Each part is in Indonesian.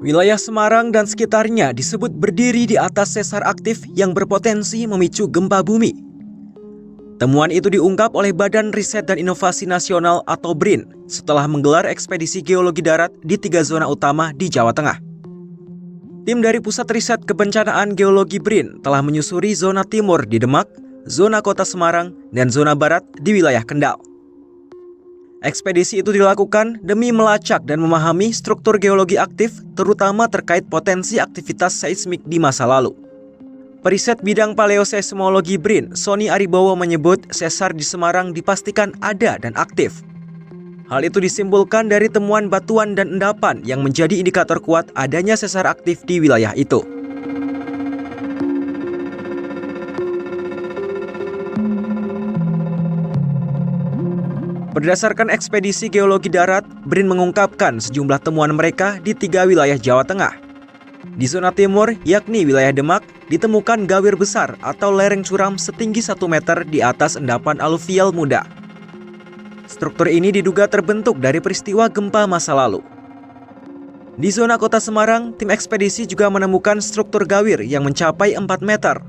Wilayah Semarang dan sekitarnya disebut berdiri di atas sesar aktif yang berpotensi memicu gempa bumi. Temuan itu diungkap oleh Badan Riset dan Inovasi Nasional atau BRIN setelah menggelar ekspedisi geologi darat di 3 zona utama di Jawa Tengah. Tim dari Pusat Riset Kebencanaan Geologi BRIN telah menyusuri zona timur di Demak, zona kota Semarang, dan zona barat di wilayah Kendal. Ekspedisi itu dilakukan demi melacak dan memahami struktur geologi aktif, terutama terkait potensi aktivitas seismik di masa lalu. Periset bidang paleoseismologi BRIN, Sony Aribowo menyebut sesar di Semarang dipastikan ada dan aktif. Hal itu disimpulkan dari temuan batuan dan endapan yang menjadi indikator kuat adanya sesar aktif di wilayah itu. Berdasarkan ekspedisi geologi darat, BRIN mengungkapkan sejumlah temuan mereka di 3 wilayah Jawa Tengah. Di zona timur, yakni wilayah Demak, ditemukan gawir besar atau lereng curam setinggi 1 meter di atas endapan aluvial muda. Struktur ini diduga terbentuk dari peristiwa gempa masa lalu. Di zona kota Semarang, tim ekspedisi juga menemukan struktur gawir yang mencapai 4 meter.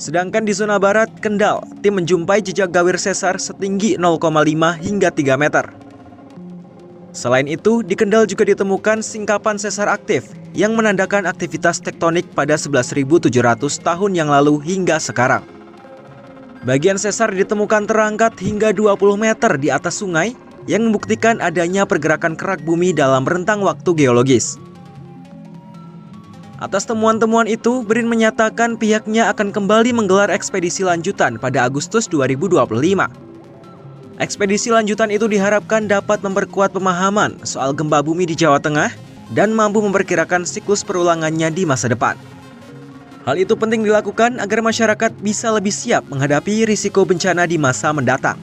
Sedangkan di zona barat, Kendal, tim menjumpai jejak gawir sesar setinggi 0,5 hingga 3 meter. Selain itu, di Kendal juga ditemukan singkapan sesar aktif yang menandakan aktivitas tektonik pada 11.700 tahun yang lalu hingga sekarang. Bagian sesar ditemukan terangkat hingga 20 meter di atas sungai yang membuktikan adanya pergerakan kerak bumi dalam rentang waktu geologis. Atas temuan-temuan itu, BRIN menyatakan pihaknya akan kembali menggelar ekspedisi lanjutan pada Agustus 2025. Ekspedisi lanjutan itu diharapkan dapat memperkuat pemahaman soal gempa bumi di Jawa Tengah dan mampu memperkirakan siklus perulangannya di masa depan. Hal itu penting dilakukan agar masyarakat bisa lebih siap menghadapi risiko bencana di masa mendatang.